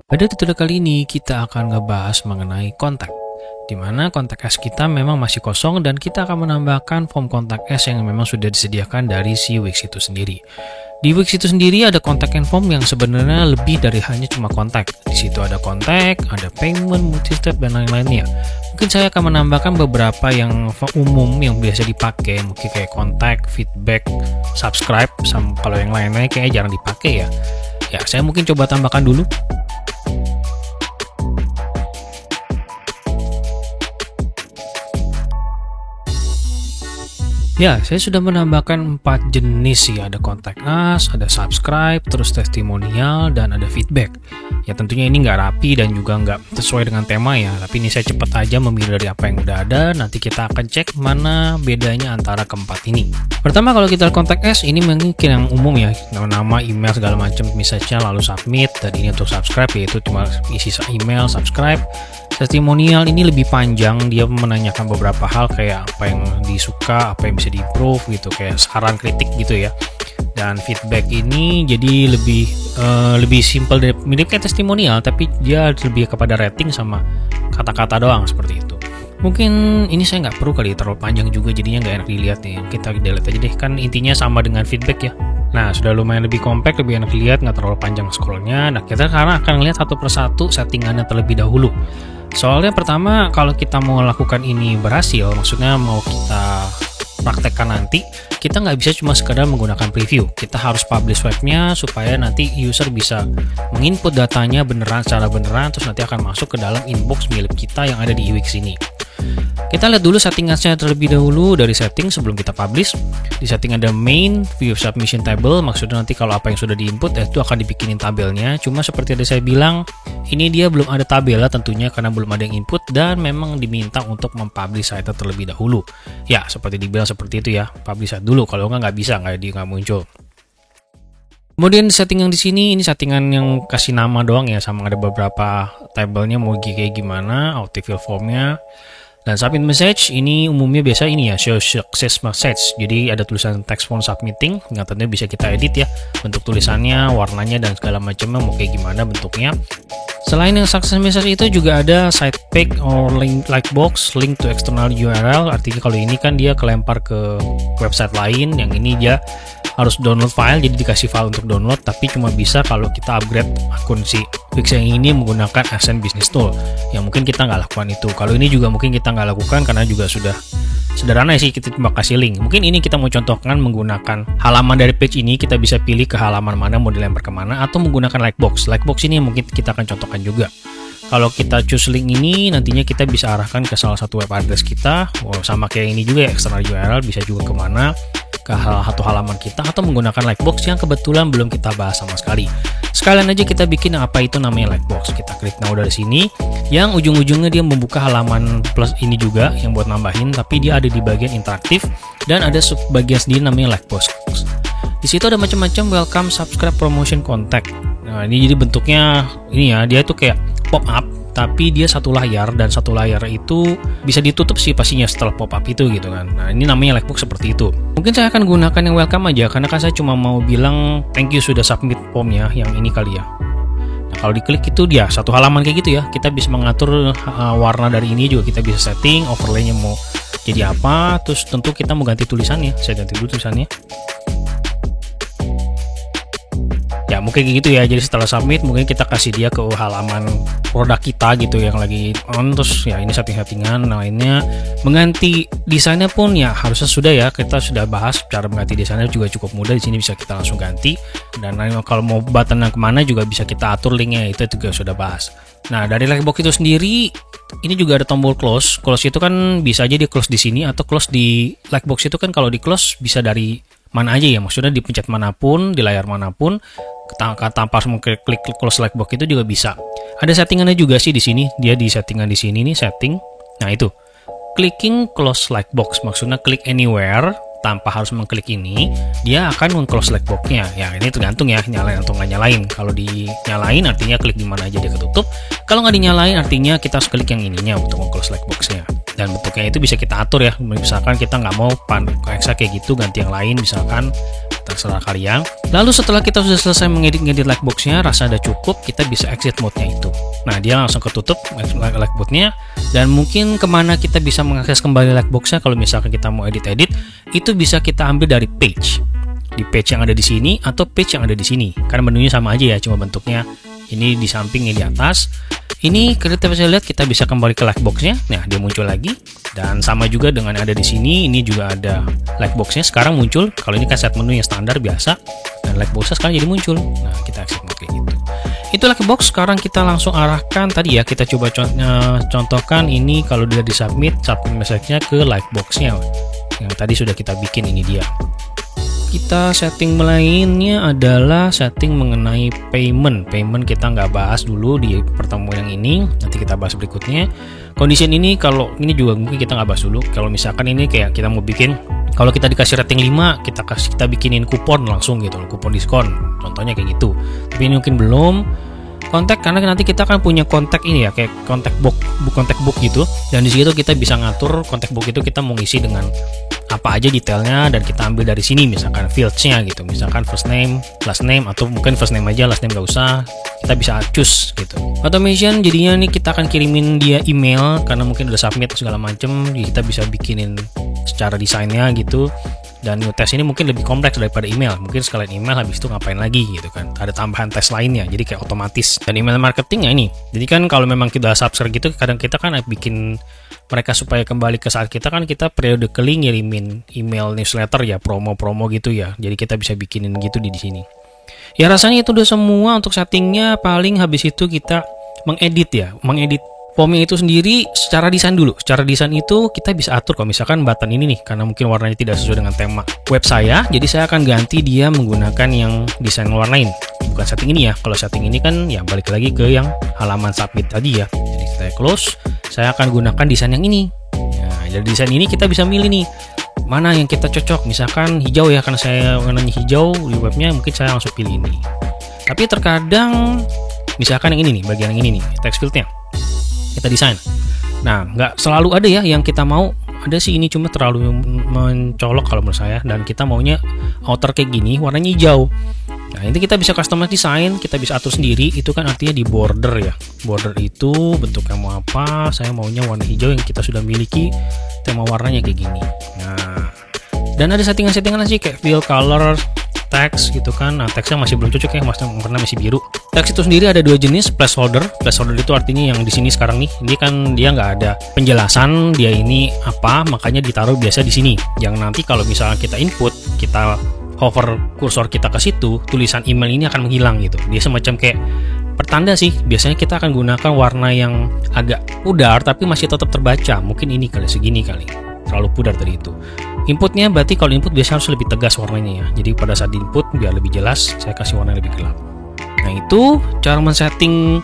Pada tutorial kali ini kita akan ngebahas mengenai kontak, di mana kontak us kita memang masih kosong dan kita akan menambahkan form kontak us yang memang sudah disediakan dari si Wix itu sendiri. Di Wix itu sendiri ada kontak and form yang sebenarnya lebih dari hanya cuma kontak. Di situ ada kontak, ada payment, multi-step, dan lain-lainnya. Mungkin saya akan menambahkan beberapa yang umum yang biasa dipakai, mungkin kayak kontak, feedback, subscribe, sama kalau yang lainnya kayaknya jarang dipakai ya. Ya, saya mungkin coba tambahkan dulu. Ya, saya sudah menambahkan 4 jenis sih, ada kontak us, ada subscribe, terus testimonial, dan ada feedback. Ya tentunya ini nggak rapi dan juga nggak sesuai dengan tema ya, tapi ini saya cepat aja memilih dari apa yang udah ada, nanti kita akan cek mana bedanya antara keempat ini. Pertama kalau kita kontak us, ini mungkin yang umum ya, nama, email, segala macam, misalnya lalu submit, dan ini untuk subscribe yaitu cuma isi email, subscribe. Testimonial ini lebih panjang, dia menanyakan beberapa hal kayak apa yang disuka, apa yang bisa di-improve gitu, kayak saran kritik gitu ya. Dan feedback ini jadi lebih simple, dari mirip kayak testimonial tapi dia lebih kepada rating sama kata-kata doang seperti itu. Mungkin ini saya nggak perlu kali terlalu panjang juga, jadinya nggak enak dilihat nih. Kita delete aja deh, kan intinya sama dengan feedback ya. Nah, sudah lumayan lebih compact, lebih enak dilihat, nggak terlalu panjang scrollnya. Nah, kita sekarang akan lihat satu persatu settingannya terlebih dahulu. Soalnya pertama, kalau kita mau lakukan ini berhasil, maksudnya mau kita praktekkan nanti, kita nggak bisa cuma sekadar menggunakan preview. Kita harus publish webnya supaya nanti user bisa menginput datanya beneran, secara beneran, terus nanti akan masuk ke dalam inbox milik kita yang ada di Wix ini. Kita lihat dulu settingannya terlebih dahulu dari setting sebelum kita publish. Di setting ada main view submission table, maksudnya nanti kalau apa yang sudah diinput itu akan dibikinin tabelnya. Cuma seperti tadi saya bilang, ini dia belum ada tabelnya tentunya karena belum ada yang input dan memang diminta untuk mempublish site terlebih dahulu. Ya, seperti dibilang seperti itu ya, publish site dulu, kalau nggak bisa, nggak muncul. Kemudian setting yang di sini, ini settingan yang kasih nama doang ya, sama ada beberapa tabelnya mau kayak gimana, autofill formnya. Dan submit message ini umumnya biasa ini ya, show success message. Jadi ada tulisan text form submitting, yang tentunya bisa kita edit ya, bentuk tulisannya, warnanya, dan segala macamnya mau kayak gimana bentuknya. Selain yang success message itu juga ada site page or link like box, link to external URL. Artinya kalau ini kan dia kelempar ke website lain, yang ini dia harus download file, jadi dikasih file untuk download, tapi cuma bisa kalau kita upgrade akun si Wix yang ini menggunakan Ascend Business Tool, yang mungkin kita nggak lakukan itu. Kalau ini juga mungkin kita nggak lakukan karena juga sudah sederhana sih, kita cuma kasih link. Mungkin ini kita mau contohkan menggunakan halaman dari page ini, kita bisa pilih ke halaman mana mau dilempar kemana, atau menggunakan Likebox. Likebox ini mungkin kita akan contohkan juga. Kalau kita choose link ini, nantinya kita bisa arahkan ke salah satu web address kita, sama kayak ini juga ya, external URL, bisa juga kemana, ke satu halaman kita, atau menggunakan Likebox yang kebetulan belum kita bahas sama sekali. Sekalian aja kita bikin apa itu namanya Likebox. Kita klik now dari sini, yang ujung-ujungnya dia membuka halaman plus ini juga yang buat nambahin, tapi dia ada di bagian interaktif dan ada subbagian sendiri namanya Likebox. Di situ ada macam-macam welcome, subscribe, promotion, contact. Nah, ini jadi bentuknya ini ya, dia itu kayak pop up, tapi dia satu layar, dan satu layar itu bisa ditutup sih pastinya setelah pop up itu gitu kan. Nah, ini namanya Likebox seperti itu. Mungkin saya akan gunakan yang welcome aja, karena kan saya cuma mau bilang thank you sudah submit formnya, yang ini kali ya. Nah, kalau diklik itu dia satu halaman kayak gitu ya. Kita bisa mengatur warna dari ini juga, kita bisa setting overlay-nya mau jadi apa, terus tentu kita mau ganti tulisannya. Saya ganti dulu tulisannya. Ya mungkin gitu ya, jadi setelah submit mungkin kita kasih dia ke halaman produk kita gitu yang lagi on, terus ya ini settingan lainnya. Mengganti desainnya pun ya harusnya sudah ya, kita sudah bahas cara mengganti desainnya juga cukup mudah, di sini bisa kita langsung ganti. Dan kalau mau button yang kemana juga bisa kita atur linknya, itu juga sudah bahas. Nah, dari Likebox itu sendiri ini juga ada tombol close. Close itu kan bisa aja di close di sini, atau close di Likebox itu kan kalau di close bisa dari mana aja ya, maksudnya dipencet manapun, di layar manapun, tanpa harus klik close Likebox itu juga bisa. Ada settingannya juga sih di sini, dia di settingan di sini nih, setting. Nah itu, clicking close Likebox, maksudnya klik anywhere tanpa harus mengklik ini, dia akan meng-close Likebox-nya. Ya ini tergantung ya, nyalain atau nggak nyalain. Kalau dinyalain artinya klik di mana aja dia ketutup. Kalau nggak dinyalain artinya kita harus klik yang ininya untuk meng-close Likebox-nya. Dan bentuknya itu bisa kita atur ya, misalkan kita nggak mau kayak gitu, ganti yang lain misalkan, terserah kalian. Lalu setelah kita sudah selesai mengedit Lightbox-nya, rasa udah cukup, kita bisa exit mode-nya itu. Nah, dia langsung ketutup Lightbox-nya, dan mungkin kemana kita bisa mengakses kembali Lightbox-nya kalau misalkan kita mau edit-edit, itu bisa kita ambil dari page. Di page yang ada di sini atau page yang ada di sini. Karena menunya sama aja ya, cuma bentuknya ini di samping, ini di atas. Ini kita bisa lihat, kita bisa kembali ke Lightbox-nya. Nah, dia muncul lagi. Dan sama juga dengan ada di sini, ini juga ada Lightbox-nya sekarang muncul. Kalau ini kan set menu yang standar biasa, dan Lightbox-nya sekarang jadi muncul. Nah, kita exit mode kayak gitu. Itu Lightbox. Sekarang kita langsung arahkan tadi ya, kita coba contohkan ini kalau dia submit message-nya ke Lightbox-nya yang tadi sudah kita bikin. Ini dia. Kita setting lainnya adalah setting mengenai payment. Payment kita nggak bahas dulu di pertemuan yang ini, nanti kita bahas berikutnya. Condition ini, kalau ini juga mungkin kita nggak bahas dulu. Kalau misalkan ini kayak kita mau bikin, kalau kita dikasih rating 5, kita bikinin kupon langsung gitu, kupon diskon. Contohnya kayak gitu. Tapi ini mungkin belum. Kontak, karena nanti kita akan punya kontak ini ya, kayak kontak book gitu. Dan di situ kita bisa ngatur kontak book itu kita mau ngisi dengan apa aja detailnya, dan kita ambil dari sini misalkan fields-nya gitu, misalkan first name, last name, atau mungkin first name aja, last name nggak usah, kita bisa choose gitu. Automation jadinya nih kita akan kirimin dia email karena mungkin udah submit segala macem, kita bisa bikinin secara desainnya gitu. Dan new test ini mungkin lebih kompleks daripada email. Mungkin sekalian email habis itu ngapain lagi gitu kan. Ada tambahan tes lainnya, jadi kayak otomatis. Dan email marketingnya ini. Jadi kan kalau memang kita subscribe gitu, kadang kita kan bikin mereka supaya kembali ke saat kita kan kita periodically ngirimin email newsletter ya, promo-promo gitu ya. Jadi kita bisa bikinin gitu di sini. Ya rasanya itu udah semua untuk settingnya. Paling habis itu kita mengedit formnya itu sendiri secara desain dulu. Secara desain itu kita bisa atur kalau misalkan button ini nih, karena mungkin warnanya tidak sesuai dengan tema web saya, jadi saya akan ganti dia menggunakan yang desain warnain. Bukan setting ini ya. Kalau setting ini kan ya balik lagi ke yang halaman submit tadi ya. Jadi saya close, saya akan gunakan desain yang ini. Nah, dari desain ini kita bisa milih nih mana yang kita cocok. Misalkan hijau ya, karena saya warnanya hijau di webnya, mungkin saya langsung pilih ini. Tapi terkadang misalkan yang ini nih, bagian yang ini nih, text fieldnya kita desain. Nah, nggak selalu ada ya yang kita mau. Ada sih, ini cuma terlalu mencolok kalau menurut saya. Dan kita maunya outer kayak gini, warnanya hijau. Nah, ini kita bisa customize design, kita bisa atur sendiri. Itu kan artinya di border ya. Border itu bentuknya mau apa? Saya maunya warna hijau yang kita sudah miliki. Tema warnanya kayak gini. Nah, dan ada settingan-settingan sih kayak fill color, teks gitu kan. Nah, teksnya masih belum cocok ya, warna masih biru. Teks itu sendiri ada dua jenis, placeholder. Placeholder itu artinya yang di sini sekarang nih. Ini kan dia nggak ada penjelasan dia ini apa, makanya ditaruh biasa di sini. Yang nanti kalau misalnya kita input, kita hover kursor kita ke situ, tulisan email ini akan menghilang gitu. Dia semacam kayak pertanda sih. Biasanya kita akan gunakan warna yang agak pudar tapi masih tetap terbaca. Mungkin ini kali, segini kali. Terlalu pudar tadi itu. Inputnya berarti kalau input biasanya harus lebih tegas warnanya ya. Jadi pada saat input biar lebih jelas, saya kasih warna lebih gelap. Nah, itu cara men-setting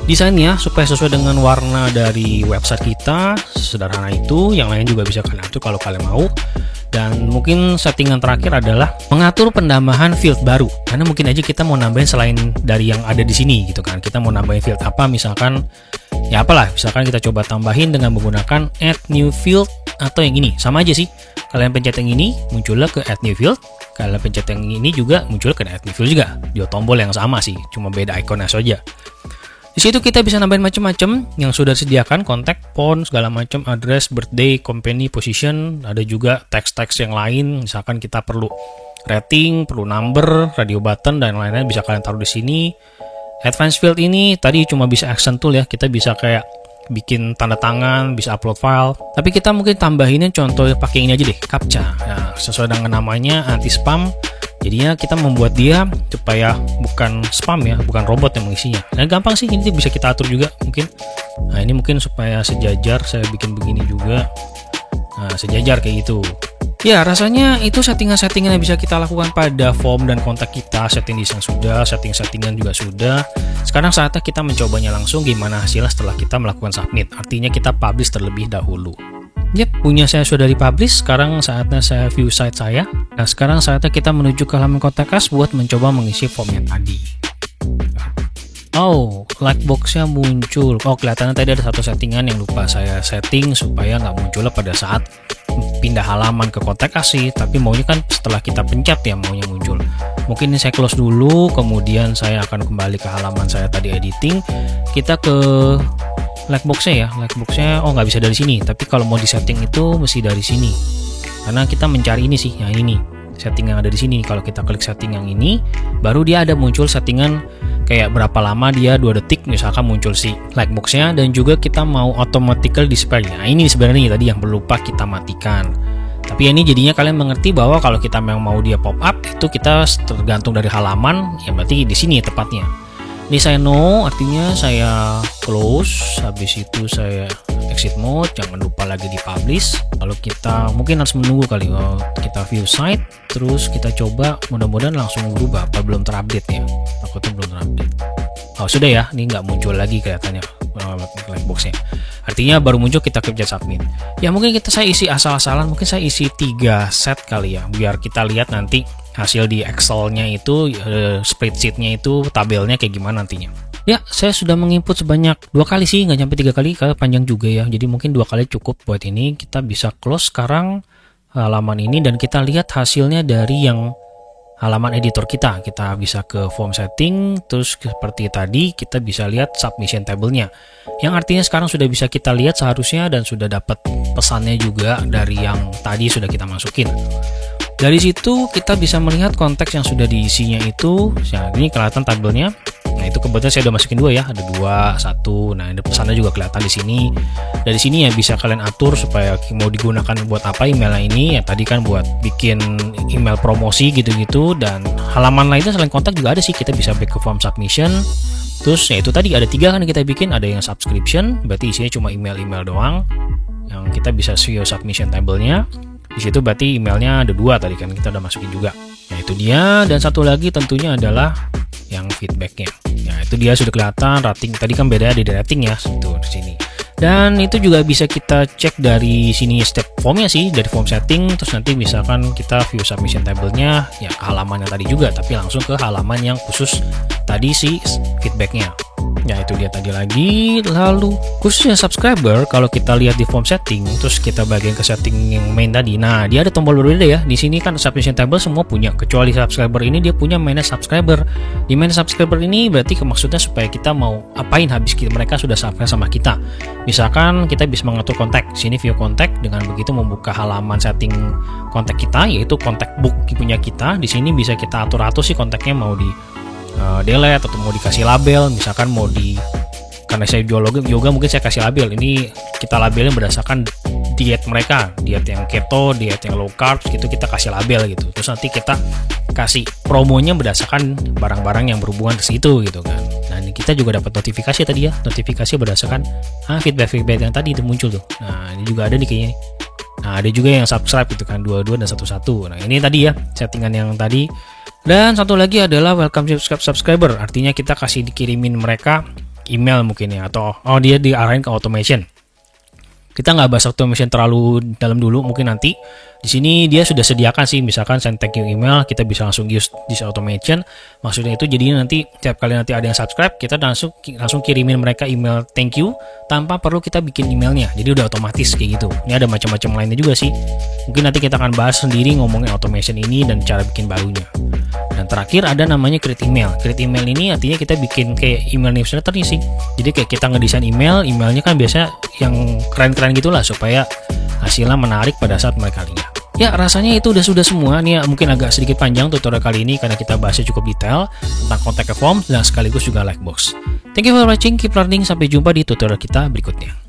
desainnya supaya sesuai dengan warna dari website kita. Sederhana itu. Yang lain juga bisa kalian atur kalau kalian mau. Dan mungkin settingan terakhir adalah mengatur penambahan field baru. Karena mungkin aja kita mau nambahin selain dari yang ada di sini gitu kan. Kita mau nambahin field apa, misalkan ya apalah, misalkan kita coba tambahin dengan menggunakan add new field atau yang ini. Sama aja sih. Kalian pencet yang ini, muncullah ke add new field. Kalian pencet yang ini juga muncul ke add new field juga. Dua tombol yang sama sih, cuma beda ikonnya saja. Di situ kita bisa nambahin macam-macam yang sudah disediakan, kontak, phone, segala macam, address, birthday, company, position. Ada juga teks-teks yang lain, misalkan kita perlu rating, perlu number, radio button, dan lain-lain bisa kalian taruh di sini. Advanced field ini tadi cuma bisa action tool ya, kita bisa kayak bikin tanda tangan, bisa upload file. Tapi kita mungkin tambahinnya contoh pakai ini aja deh, CAPTCHA. Nah, sesuai dengan namanya anti spam. Jadinya kita membuat dia supaya bukan spam ya, bukan robot yang mengisinya. Nah, gampang sih, ini bisa kita atur juga mungkin. Nah, ini mungkin supaya sejajar, saya bikin begini juga. Nah, sejajar kayak gitu. Ya, rasanya itu settingan-settingan yang bisa kita lakukan pada form dan kontak kita. Setting desain sudah, settingan juga sudah. Sekarang saatnya kita mencobanya langsung gimana hasilnya setelah kita melakukan submit. Artinya kita publish terlebih dahulu. Yap, punya saya sudah dipublish. Sekarang saatnya saya view site saya. Nah, sekarang saatnya kita menuju ke halaman kontak us buat mencoba mengisi form yang tadi. Oh, like boxnya muncul. Oh, kelihatannya tadi ada satu settingan yang lupa saya setting supaya nggak munculnya pada saat pindah halaman ke kontak asih. Tapi maunya kan setelah kita pencet ya maunya muncul. Mungkin ini saya close dulu, kemudian saya akan kembali ke halaman saya tadi editing. Kita ke like boxnya ya. Like boxnya oh nggak bisa dari sini. Tapi kalau mau di setting itu mesti dari sini. Karena kita mencari ini sih, yang ini nih. Setting yang ada di sini. Kalau kita klik setting yang ini, baru dia ada muncul settingan kayak berapa lama dia 2 detik misalkan muncul si like boxnya, dan juga kita mau automatically display. Nah ini sebenarnya tadi yang lupa kita matikan. Tapi ini jadinya kalian mengerti bahwa kalau kita memang mau dia pop up itu kita tergantung dari halaman, ya berarti di sini tepatnya. Ini saya no, artinya saya close, habis itu saya exit mode, jangan lupa lagi di publish. Lalu kita mungkin harus menunggu kali, kita view site, terus kita coba, mudah-mudahan langsung berubah, apa belum terupdate ya, takutnya belum terupdate. Oh sudah ya, ini nggak muncul lagi kelihatannya like boxnya, artinya baru muncul kita klik submit. Ya mungkin saya isi asal-asalan, mungkin saya isi 3 set kali ya, biar kita lihat nanti hasil di Excel-nya itu, spreadsheet-nya itu tabelnya kayak gimana nantinya. Ya, saya sudah menginput sebanyak 2 kali sih, nggak sampai 3 kali, karena panjang juga ya. Jadi mungkin 2 kali cukup buat ini. Kita bisa close sekarang halaman ini dan kita lihat hasilnya dari yang halaman editor kita. Kita bisa ke form setting, terus seperti tadi kita bisa lihat submission table-nya. Yang artinya sekarang sudah bisa kita lihat seharusnya dan sudah dapat pesannya juga dari yang tadi sudah kita masukin. Dari situ kita bisa melihat konteks yang sudah diisinya itu. Nah, ini kelihatan tabelnya. Nah, itu kebetulan saya udah masukin 2 ya, ada 2, 1. Nah, ada pesannya juga kelihatan di sini. Dari sini ya bisa kalian atur supaya mau digunakan buat apa emailnya ini. Ya tadi kan buat bikin email promosi gitu-gitu, dan halaman lainnya selain kontak juga ada sih. Kita bisa back ke form submission. Terus ya itu tadi ada 3 kan kita bikin, ada yang subscription, berarti isinya cuma email-email doang. Yang kita bisa view submission table-nya. Di situ berarti emailnya ada 2 tadi kan kita udah masukin juga. Nah itu dia, dan satu lagi tentunya adalah yang feedbacknya. Nah itu dia sudah kelihatan rating tadi kan beda di rating ya, tuh di sini. Dan itu juga bisa kita cek dari sini step formnya sih, dari form setting, terus nanti misalkan kita view submission table-nya ya ke halaman yang tadi juga, tapi langsung ke halaman yang khusus tadi si feedbacknya. Ya itu dia tadi lagi. Lalu khususnya subscriber, kalau kita lihat di form setting, terus kita bagian ke setting yang main tadi, nah dia ada tombol berbeda ya. Di sini kan submission table semua punya, kecuali subscriber ini dia punya manage subscriber. Di manage subscriber ini berarti maksudnya supaya kita mau apain habis mereka sudah subscribe sama kita. Misalkan kita bisa mengatur kontak, sini view kontak, dengan begitu membuka halaman setting kontak kita, yaitu kontak book punya kita. Di sini bisa kita atur-atur sih kontaknya mau di delete atau mau dikasih label, misalkan mau di, karena saya jual yoga mungkin saya kasih label, ini kita labelnya berdasarkan diet mereka, diet yang keto, diet yang low carb gitu, kita kasih label gitu. Terus nanti kita kasih promonya berdasarkan barang-barang yang berhubungan ke situ gitu kan. Nah ini kita juga dapat notifikasi tadi ya, notifikasi berdasarkan feedback yang tadi itu muncul tuh. Nah ini juga ada nih kayaknya. Nah ada juga yang subscribe gitu kan, 22 dan 11. Nah ini tadi ya settingan yang tadi. Dan satu lagi adalah welcome subscriber, artinya kita kasih dikirimin mereka email mungkin ya, atau dia diarahin ke automation. Kita nggak bahas automation terlalu dalam dulu, mungkin nanti. Di sini dia sudah sediakan sih, misalkan send thank you email, kita bisa langsung use this automation. Maksudnya itu jadinya nanti tiap kali nanti ada yang subscribe, kita langsung kirimin mereka email thank you tanpa perlu kita bikin emailnya. Jadi udah otomatis kayak gitu. Ini ada macam-macam lainnya juga sih. Mungkin nanti kita akan bahas sendiri ngomongin automation ini dan cara bikin barunya. Dan terakhir ada namanya create email. Create email ini artinya kita bikin kayak email newsletter nih sih. Jadi kayak kita ngedesain emailnya kan biasa yang keren-keren gitulah supaya hasilnya menarik pada saat mereka lihat. Ya rasanya itu sudah semua. Ini mungkin agak sedikit panjang tutorial kali ini karena kita bahasnya cukup detail tentang contact form dan sekaligus juga like box. Thank you for watching, keep learning, sampai jumpa di tutorial kita berikutnya.